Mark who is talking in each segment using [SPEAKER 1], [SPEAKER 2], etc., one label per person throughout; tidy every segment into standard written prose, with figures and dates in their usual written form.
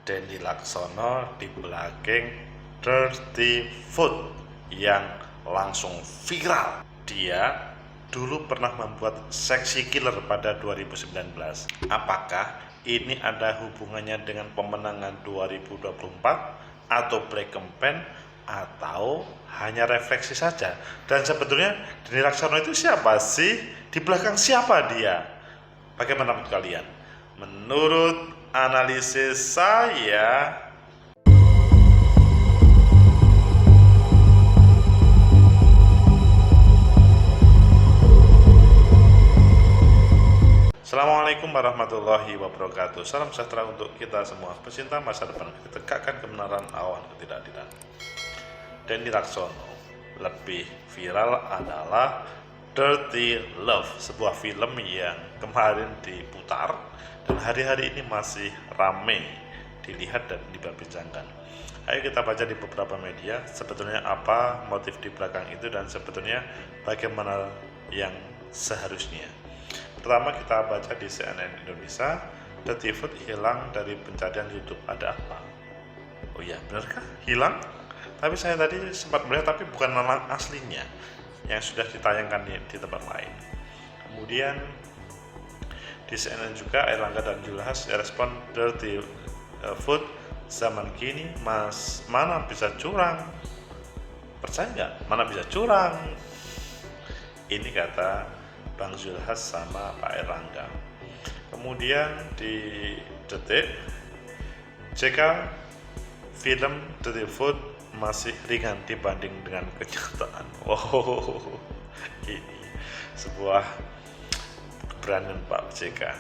[SPEAKER 1] Denny Laksono di belakang Dirty Food yang langsung viral. Dia dulu pernah membuat Sexy Killer pada 2019. Apakah ini ada hubungannya dengan pemenangan 2024 atau Black Campaign, atau hanya refleksi saja? Dan sebetulnya Denny Laksono itu siapa sih? Di belakang siapa dia? Bagaimana menurut kalian? Menurut analisis saya, Assalamualaikum warahmatullahi wabarakatuh. Salam sejahtera untuk kita semua, pecinta masa depan. Kita tegakkan kebenaran, lawan ketidakadilan. Denny Laksono lebih viral adalah Dirty Love, sebuah film yang kemarin diputar dan hari-hari ini masih ramai dilihat dan diperbincangkan. Ayo kita baca di beberapa media sebetulnya apa motif di belakang itu dan sebetulnya bagaimana yang seharusnya. Pertama kita baca di CNN Indonesia, Dirty Food hilang dari pencarian YouTube, ada apa? Oh iya, benarkah hilang? Tapi saya tadi sempat melihat, tapi bukan nama aslinya yang sudah ditayangkan di tempat lain. Kemudian di CNN juga Airlangga dan Julhas respon Dirty Food zaman kini mana bisa curang. Percaya nggak? Mana bisa curang? Ini kata Bang Julhas sama Pak Airlangga. Kemudian di Detik, JK film Dirty Food masih ringan dibanding dengan kenyataan. Wow, ini sebuah keberanian Pak JK.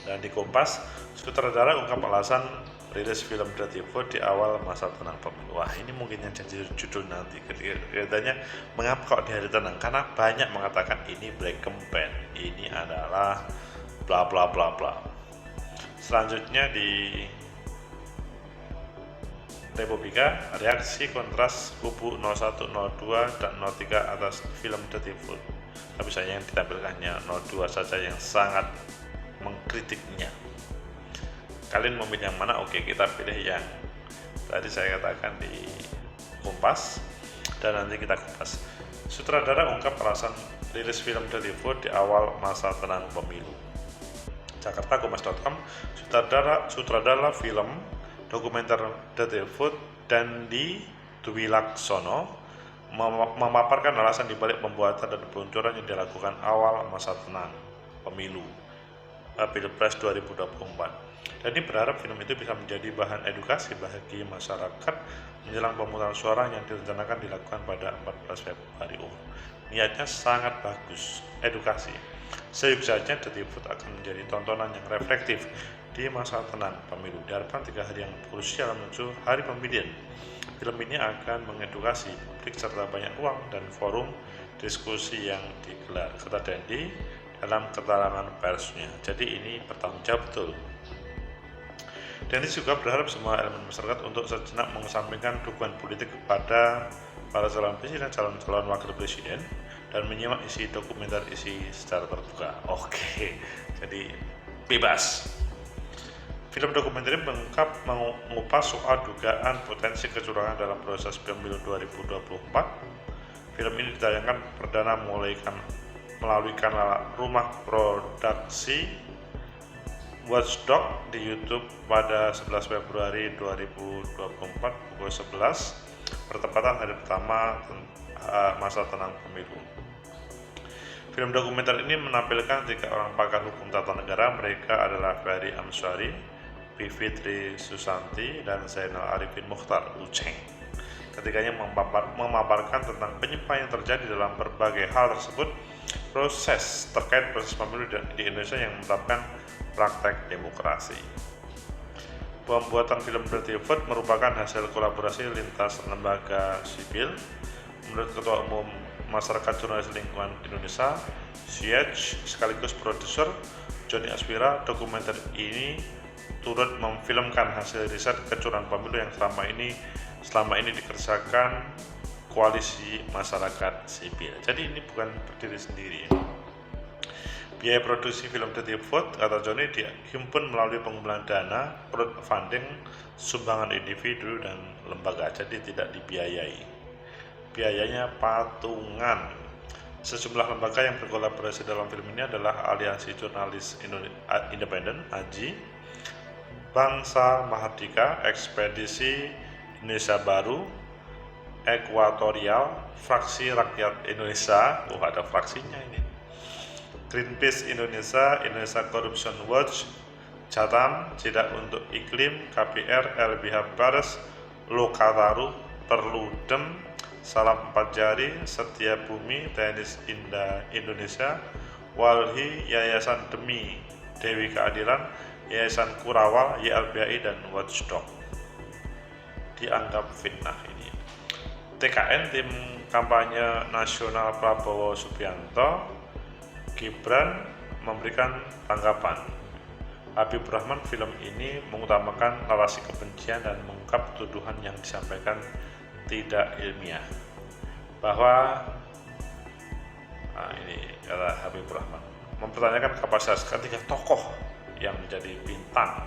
[SPEAKER 1] Dan di Kompas, sutradara ungkap alasan rilis film Dirty Food di awal masa tenang pemilu. Wah, ini mungkin yang jadi judul nanti. Kelihatannya mengapa kok di hari tenang? Karena banyak mengatakan ini Black Campaign, ini adalah bla bla bla bla. Selanjutnya di Republika, reaksi kontras kubu 01, 02, dan 03 atas film Dirty Food. Tapi saya yang ditampilkannya 02 saja yang sangat mengkritiknya. Kalian memilih yang mana? Oke, kita pilih yang tadi saya katakan di Kompas, dan nanti kita kupas. Sutradara ungkap alasan rilis film Dirty Food di awal masa tenang pemilu. Jakarta, Kompas.com, sutradara film dokumenter Dirty Food Denny Laksono memaparkan alasan dibalik pembuatan dan peluncuran yang dilakukan awal masa tenang pemilu Pilpres 2024. Denny berharap film itu bisa menjadi bahan edukasi bagi masyarakat menjelang pemungutan suara yang direncanakan dilakukan pada 14 Februari. Niatnya sangat bagus, edukasi. Seyogyanya Dirty Food akan menjadi tontonan yang reflektif di masa tenang pemilu. Diharapkan 3 hari yang krusial menuju hari pemilihan. Film ini akan mengedukasi publik serta banyak ruang dan forum diskusi yang digelar, kata Denny dalam keterangan persnya. Jadi ini bertanggung jawab betul. Denny juga berharap semua elemen masyarakat untuk sejenak mengesampingkan dukungan politik kepada para calon presiden, calon wakil presiden, dan menyimak isi dokumenter secara terbuka. Oke, jadi bebas. Film dokumenter ini mengupas soal dugaan potensi kecurangan dalam proses pemilu 2024. Film ini ditayangkan perdana melalui kanal rumah produksi Watchdog di YouTube pada 11 Februari 2024 pukul 11, bertepatan hari pertama masa tenang pemilu. Film dokumenter ini menampilkan 3 orang pakar hukum tata negara. Mereka adalah Ferry Amsari, Bivitri Susanti, dan Zainal Arifin Mukhtar Uceng. Ketiganya memaparkan tentang penyimpangan yang terjadi dalam berbagai hal tersebut, proses pemilu di Indonesia yang menerapkan praktek demokrasi. Pembuatan film Dirty Food merupakan hasil kolaborasi lintas lembaga sipil. Menurut Ketua Umum Masyarakat Jurnalis Lingkungan Indonesia, SIEJ, sekaligus produser Joni Aswira, dokumenter ini turut memfilmkan hasil riset kecurangan pemilu yang selama ini dikerjakan koalisi masyarakat sipil. Jadi ini bukan berdiri sendiri. Biaya produksi film The Thief, kata Johnny, dihimpun melalui pengumpulan dana, crowdfunding, sumbangan individu dan lembaga, jadi tidak dibiayai. Biayanya patungan. Sejumlah lembaga yang berkolaborasi dalam film ini adalah Aliansi Jurnalis Independen (AJI), Bangsa Mahardika, Ekspedisi Indonesia Baru, Ekuatorial, Fraksi Rakyat Indonesia, ada fraksinya ini, Greenpeace Indonesia, Indonesia Corruption Watch, Chatham, Jeda untuk Iklim, KPR, LBH Pers, Lokataru, Perludem, Salam Empat Jari, Setia Bumi, Tenis Indonesia, Walhi, Yayasan Demi Dewi Keadilan, Yayasan Kurawal, YLBHI, dan Watchdog. Dianggap fitnah ini. TKN, Tim Kampanye Nasional Prabowo Subianto, Gibran memberikan tanggapan. Habib Rahman, film ini mengutamakan narasi kebencian dan mengungkap tuduhan yang disampaikan tidak ilmiah. Bahwa ini adalah Habib Rahman mempertanyakan kapasitas ketiga tokoh yang menjadi bintang.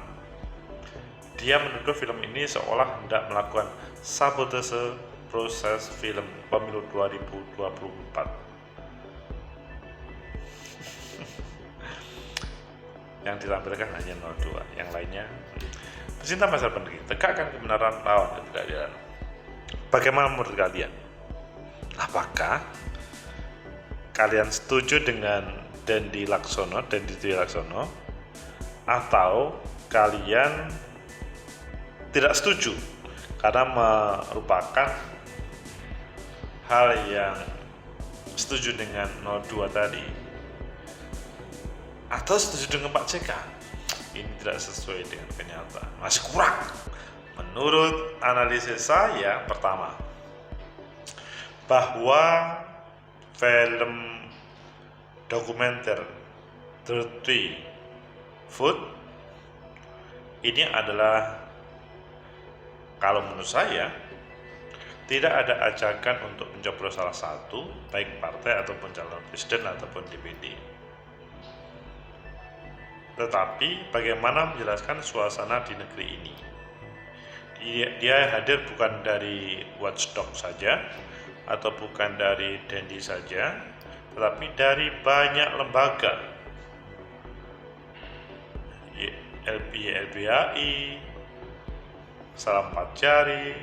[SPEAKER 1] Dia menuduh film ini seolah hendak melakukan sabotase proses film pemilu 2024. Yang ditampilkan hanya 02, yang lainnya pecinta pasar pendiri, tegakkan kebenaran, lawan ketidakadilan. Bagaimana menurut kalian? Apakah kalian setuju dengan Dendi Laksono, atau kalian tidak setuju karena merupakan hal yang setuju dengan 02 tadi, atau setuju dengan Pak JK? Ini tidak sesuai dengan kenyataan, masih kurang. Menurut analisis saya, pertama, bahwa film dokumenter Dirty Food ini adalah, kalau menurut saya, tidak ada ajakan untuk mencoblos salah satu, baik partai ataupun calon presiden ataupun DPD. Tetapi bagaimana menjelaskan suasana di negeri ini. Dia hadir bukan dari Watchdog saja, atau bukan dari Dendi saja, tetapi dari banyak lembaga, LBHI, Salam Empat Jari,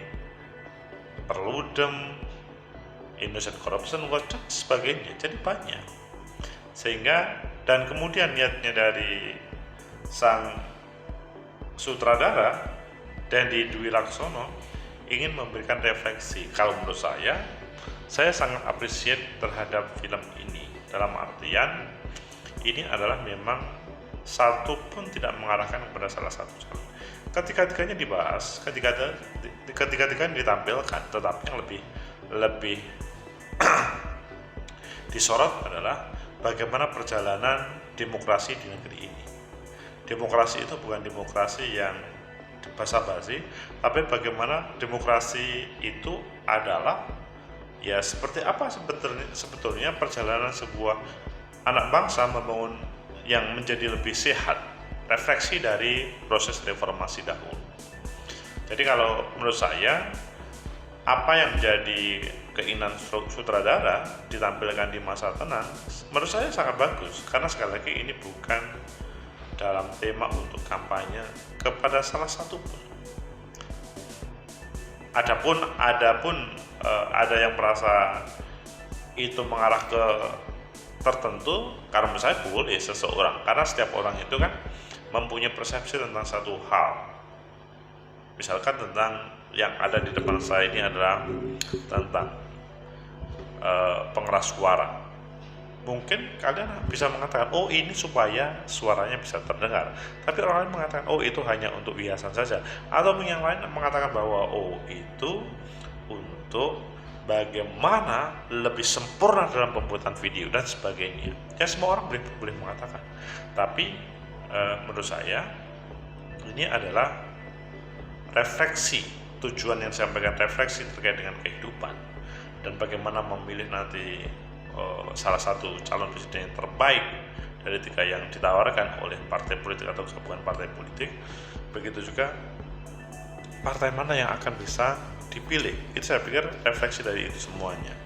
[SPEAKER 1] Perludem, Indonesia Corruption Watch, dan sebagainya. Jadi banyak. Sehingga, dan kemudian niatnya dari sang sutradara Dendi Dwi Laksono ingin memberikan refleksi. Kalau menurut saya sangat appreciate terhadap film ini, dalam artian ini adalah memang satu pun tidak mengarahkan kepada salah satu calon. Ketika-tikanya dibahas, ketika-tikanya ditampilkan, tetapi yang lebih disorot adalah bagaimana perjalanan demokrasi di negeri ini. Demokrasi itu bukan demokrasi yang basa-basi, tapi bagaimana demokrasi itu adalah ya seperti apa sebetulnya perjalanan sebuah anak bangsa membangun yang menjadi lebih sehat, refleksi dari proses reformasi dahulu. Jadi kalau menurut saya, apa yang menjadi keinginan sutradara ditampilkan di masa tenang, menurut saya sangat bagus, karena sekali lagi ini bukan dalam tema untuk kampanye kepada salah satu pun. Adapun ada yang merasa itu mengarah ke tertentu, karena menurut saya boleh seseorang, karena setiap orang itu kan mempunyai persepsi tentang satu hal. Misalkan tentang yang ada di depan saya ini adalah tentang pengeras suara. Mungkin kalian bisa mengatakan, oh ini supaya suaranya bisa terdengar. Tapi orang lain mengatakan, oh itu hanya untuk hiasan saja. Atau yang lain mengatakan bahwa, oh itu untuk bagaimana lebih sempurna dalam pembuatan video dan sebagainya. Ya semua orang boleh mengatakan. Tapi menurut saya ini adalah refleksi, tujuan yang disampaikan refleksi terkait dengan kehidupan dan bagaimana memilih nanti salah satu calon presiden yang terbaik dari 3 yang ditawarkan oleh partai politik atau gabungan partai politik, begitu juga partai mana yang akan bisa dipilih. Itu saya pikir refleksi dari itu semuanya.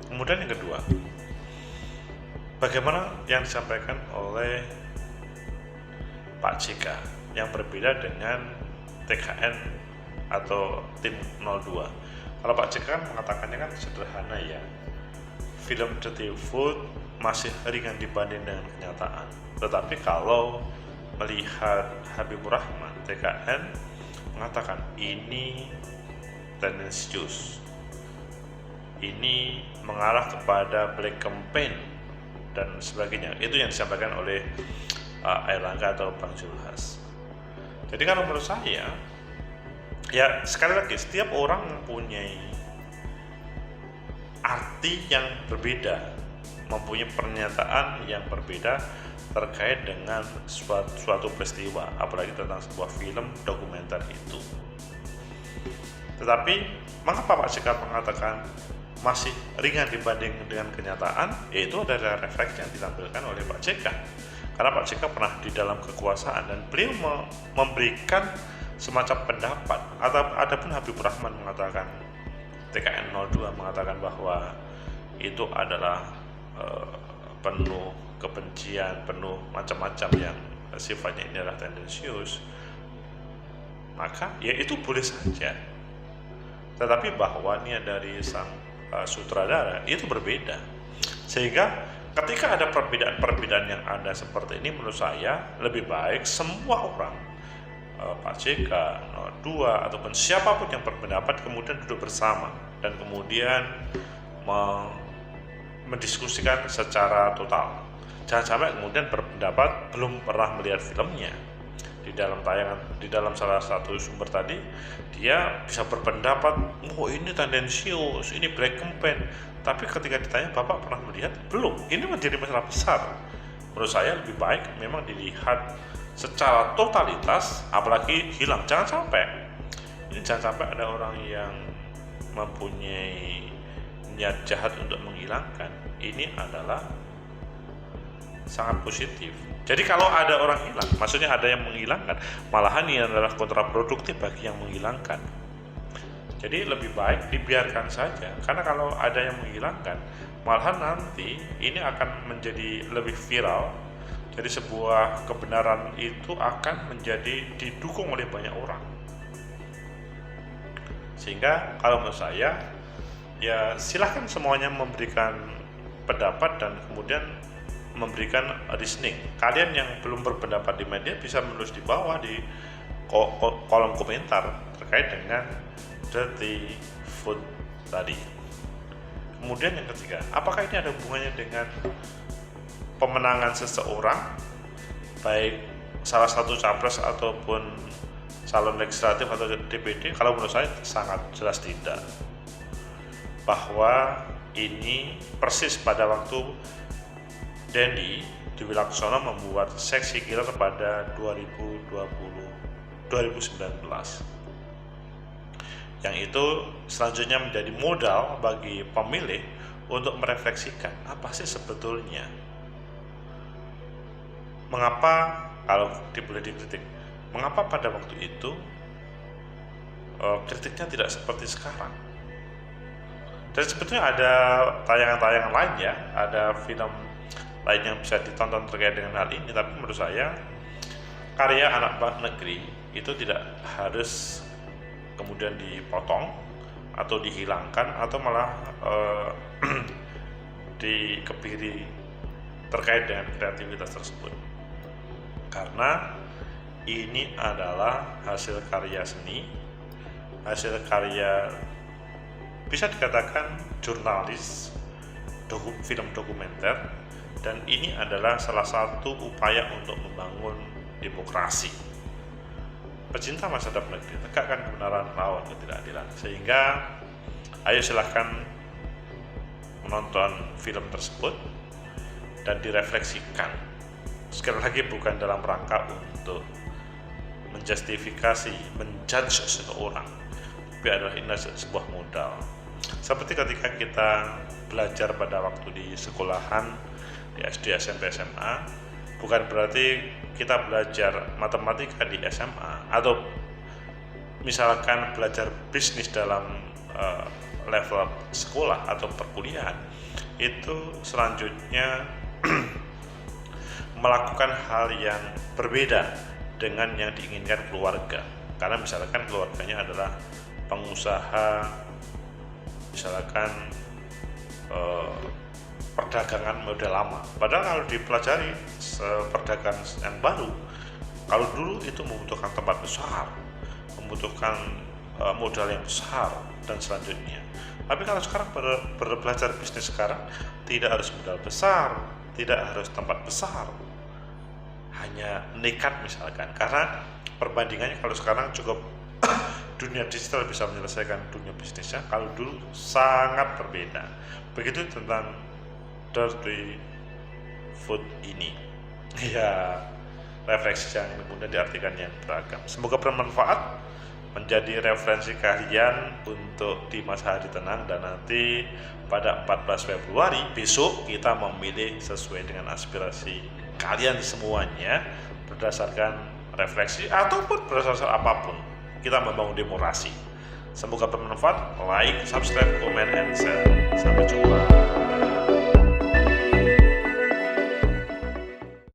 [SPEAKER 1] Kemudian yang kedua, bagaimana yang disampaikan oleh Pak JK yang berbeda dengan TKN atau tim 02. Kalau Pak JK kan mengatakannya kan sederhana ya, film Dirty Food masih ringan dibanding dengan kenyataan. Tetapi kalau melihat Habibur Rahman, TKN mengatakan ini tendensius, ini mengarah kepada black campaign dan sebagainya. Itu yang disampaikan oleh Airlangga atau Bang Zulhas. Jadi kalau menurut saya, ya sekali lagi, setiap orang mempunyai arti yang berbeda, mempunyai pernyataan yang berbeda terkait dengan suatu peristiwa, apalagi tentang sebuah film dokumenter itu. Tetapi mengapa Pak JK mengatakan masih ringan dibanding dengan kenyataan? Yaitu adalah refleksi yang ditampilkan oleh Pak JK. Karena Pak JK pernah di dalam kekuasaan dan beliau memberikan semacam pendapat. Adapun Habibur Rahman mengatakan, TKN 02 mengatakan bahwa itu adalah penuh kebencian, penuh macam-macam yang sifatnya ini adalah tendensius, maka ya itu boleh saja. Tetapi bahwa ini dari sang sutradara itu berbeda, sehingga ketika ada perbedaan yang ada seperti ini, menurut saya lebih baik semua orang, Pak JK, 02 ataupun siapapun yang berpendapat kemudian duduk bersama dan kemudian mendiskusikan secara total. Jangan sampai kemudian berpendapat belum pernah melihat filmnya. Di dalam tayangan, di dalam salah satu sumber tadi, dia bisa berpendapat, oh ini tendensius, ini black campaign. Tapi ketika ditanya, Bapak pernah melihat? Belum. Ini menjadi masalah besar. Menurut saya lebih baik memang dilihat secara totalitas, apalagi hilang. Jangan sampai ada orang yang mempunyai niat jahat untuk menghilangkan. Ini adalah sangat positif. Jadi kalau ada orang hilang, maksudnya ada yang menghilangkan, malahan ini adalah kontraproduktif bagi yang menghilangkan. Jadi lebih baik dibiarkan saja, karena kalau ada yang menghilangkan, malahan nanti ini akan menjadi lebih viral. Jadi sebuah kebenaran itu akan menjadi didukung oleh banyak orang. Sehingga kalau menurut saya, ya silahkan semuanya memberikan pendapat dan kemudian memberikan reasoning. Kalian yang belum berpendapat di media bisa menulis di bawah di kolom komentar terkait dengan Dirty Food tadi. Kemudian yang ketiga, apakah ini ada hubungannya dengan pemenangan seseorang, baik salah satu capres ataupun calon legislatif atau DPD? Kalau menurut saya sangat jelas tidak. Bahwa ini persis pada waktu Dendi Dewi Laksono membuat seksi killer pada 2019, yang itu selanjutnya menjadi modal bagi pemilih untuk merefleksikan apa sih sebetulnya, mengapa, kalau boleh dikritik, mengapa pada waktu itu kritiknya tidak seperti sekarang. Dan sebetulnya ada tayangan-tayangan lain ya, ada film lain yang bisa ditonton terkait dengan hal ini, tapi menurut saya karya anak negeri itu tidak harus kemudian dipotong atau dihilangkan atau malah dikebiri terkait dengan kreativitas tersebut, karena ini adalah hasil karya seni, hasil karya bisa dikatakan jurnalis, film dokumenter, dan ini adalah salah satu upaya untuk membangun demokrasi. Pecinta masa depan negeri, tegakkan kebenaran, lawan ketidakadilan. Sehingga ayo silahkan menonton film tersebut dan direfleksikan. Sekali lagi bukan dalam rangka untuk menjustifikasi, menjudge seseorang, tapi adalah ini sebuah modal. Seperti ketika kita belajar pada waktu di sekolahan, di SD, SMP, SMA, bukan berarti kita belajar matematika di SMA atau misalkan belajar bisnis dalam level sekolah atau perkuliahan, itu selanjutnya melakukan hal yang berbeda dengan yang diinginkan keluarga. Karena misalkan keluarganya adalah pengusaha, misalkan perdagangan model lama, padahal kalau dipelajari perdagangan yang baru, kalau dulu itu membutuhkan tempat besar, membutuhkan modal yang besar dan selanjutnya. Tapi kalau sekarang belajar bisnis sekarang tidak harus modal besar, tidak harus tempat besar, hanya nekat misalkan. Karena perbandingannya kalau sekarang cukup dunia digital bisa menyelesaikan dunia bisnisnya, kalau dulu sangat berbeda. Begitu tentang dirty food ini. Ya, refleksi yang kemudian diartikan yang beragam. Semoga bermanfaat, menjadi referensi kalian untuk di masa hari tenang, dan nanti pada 14 Februari besok kita memilih sesuai dengan aspirasi kalian semuanya berdasarkan refleksi ataupun berdasarkan apapun. Kita membangun demokrasi. Semoga bermanfaat. Like, subscribe, comment, and share. Sampai jumpa.